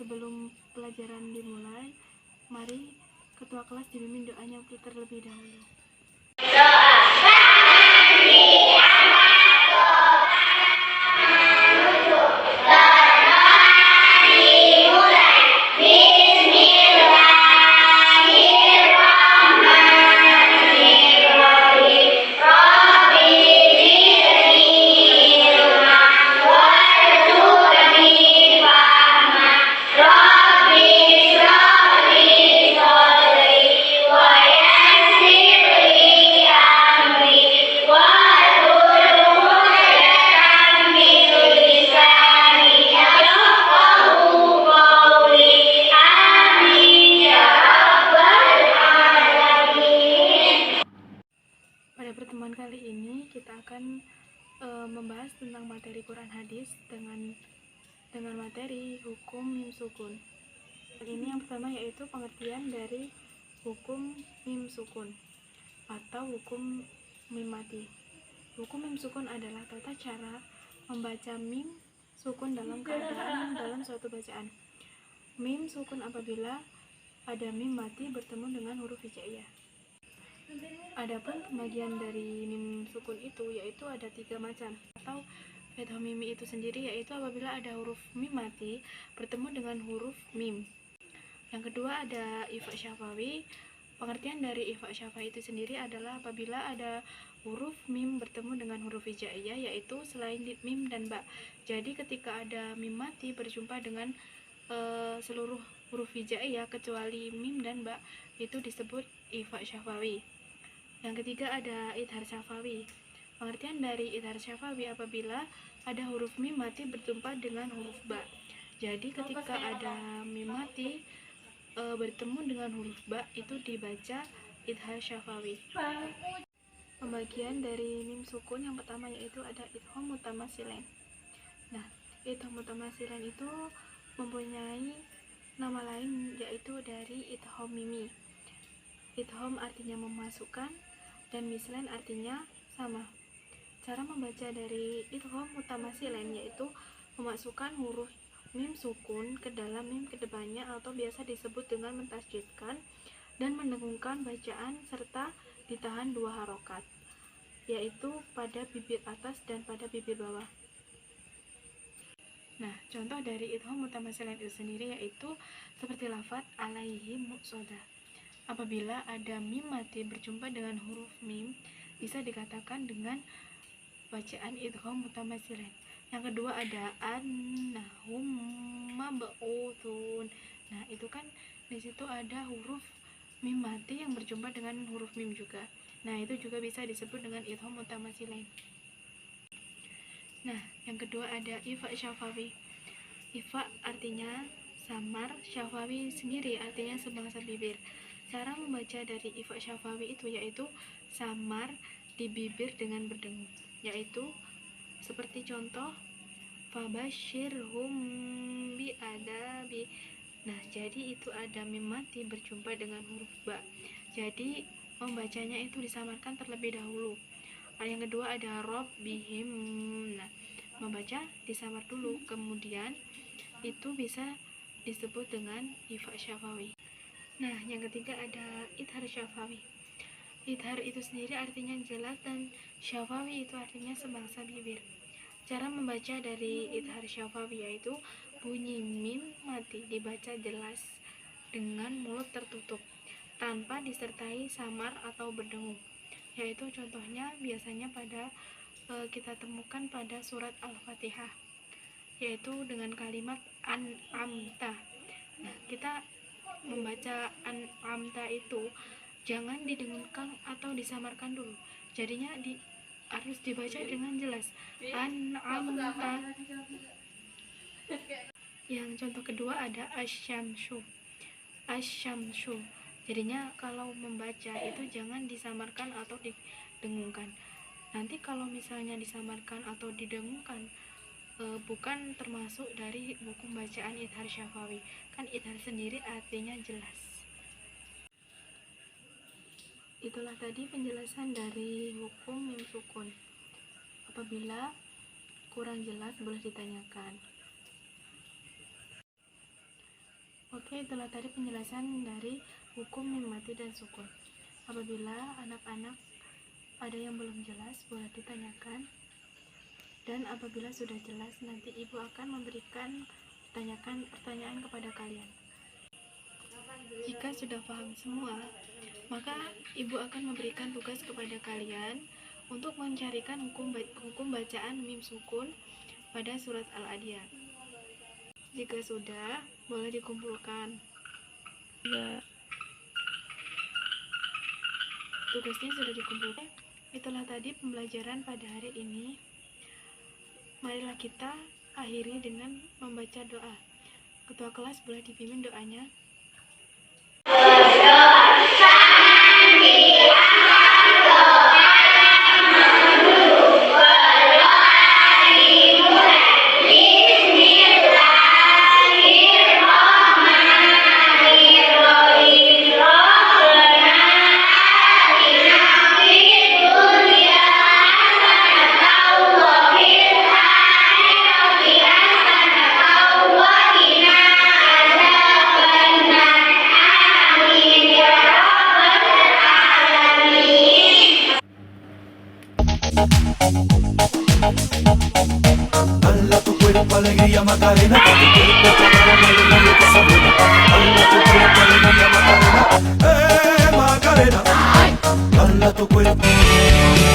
sebelum pelajaran dimulai, mari ketua kelas dibimbing doanya terlebih dahulu. Pada pertemuan kali ini kita akan membahas tentang materi Quran hadis dengan materi hukum mim sukun. Ini yang pertama yaitu pengertian dari hukum mim sukun atau hukum mim mati. Hukum mim sukun adalah tata cara membaca mim sukun dalam suatu bacaan. Mim sukun apabila ada mim mati bertemu dengan huruf hijaiyah. Adapun pembagian dari mim sukun itu yaitu ada 3 macam atau idgham mimi itu sendiri yaitu apabila ada huruf mim mati bertemu dengan huruf mim. Yang kedua ada ifa syafawi. Pengertian dari ifa syafawi itu sendiri adalah apabila ada huruf mim bertemu dengan huruf hijaiyah yaitu selain mim dan ba. Jadi ketika ada mim mati berjumpa dengan seluruh huruf hijaiyah kecuali mim dan ba, itu disebut ifa syafawi. Yang ketiga ada idhar syafawi. Pengertian dari idhar syafawi apabila ada huruf mim mati berjumpa dengan huruf ba. Jadi ketika ada mim mati bertemu dengan huruf ba itu dibaca idhar syafawi. Pembagian dari mim sukun yang pertama yaitu ada idgham mutamasilain. Nah, idgham mutamasilain itu mempunyai nama lain yaitu dari idgham mimi. Idgham artinya memasukkan dan mislan artinya sama. Cara membaca dari idgham mutamasilain yaitu memasukkan huruf mim sukun ke dalam mim kedepannya atau biasa disebut dengan mentasydidkan dan mendengungkan bacaan serta ditahan 2 harokat yaitu pada bibir atas dan pada bibir bawah. Nah, contoh dari idgham mutamasilain itu sendiri yaitu seperti lafaz alaihi muqsadah. Apabila ada mim mati berjumpa dengan huruf mim bisa dikatakan dengan bacaan idgham mutamasilain. Yang kedua ada annahum mab'utsun. Nah, itu kan di situ ada huruf mim mati yang berjumpa dengan huruf mim juga. Nah, itu juga bisa disebut dengan idgham mutamasilain. Nah, yang kedua ada ifa syafawi. Ifa artinya samar, syafawi sendiri artinya sebangsa bibir. Cara membaca dari ifa syafawi itu yaitu samar di bibir dengan berdengung, yaitu seperti contoh fabasyirhum bi adabi. Nah, jadi itu ada mim mati berjumpa dengan huruf ba. Jadi membacanya itu disamarkan terlebih dahulu. Yang kedua ada rabbihim. Nah, membaca disamar dulu, kemudian itu bisa disebut dengan ifa syafawi. Nah, yang ketiga ada idhar syafawi. Idhar itu sendiri artinya jelas dan syafawi itu artinya sebangsa bibir. Cara membaca dari idhar syafawi yaitu bunyi mim mati dibaca jelas dengan mulut tertutup tanpa disertai samar atau berdengung. Yaitu contohnya biasanya pada kita temukan pada surat Al-Fatihah yaitu dengan kalimat an'amta. Nah, kita membaca an'amta itu jangan didengungkan atau disamarkan dulu. Jadinya harus dibaca dengan jelas an'amta. Yang contoh kedua ada asyamsu. Asyamsu. Jadinya kalau membaca itu jangan disamarkan atau didengungkan. Nanti kalau misalnya disamarkan atau didengungkan bukan termasuk dari hukum bacaan idhar syafawi. Kan idhar sendiri artinya jelas. Itulah tadi penjelasan dari hukum mim sukun. Apabila kurang jelas boleh ditanyakan. Oke, itulah tadi penjelasan dari hukum mim mati dan sukun. Apabila anak-anak ada yang belum jelas, boleh ditanyakan. Dan apabila sudah jelas, nanti ibu akan memberikan pertanyaan kepada kalian. Jika sudah paham semua, maka ibu akan memberikan tugas kepada kalian untuk mencarikan hukum bacaan mim sukun pada surat Al-Adiyat. Jika sudah, boleh dikumpulkan. Ya, tugasnya sudah dikumpulkan. Itulah tadi pembelajaran pada hari ini. Marilah kita akhiri dengan membaca doa. Ketua kelas boleh dipimpin doanya. Dala tu cuerpo alegría Macarena, que tu cuerpo para la alegría que se buena. Dala tu cuerpo alegría Macarena, Macarena. Dala tu cuerpo.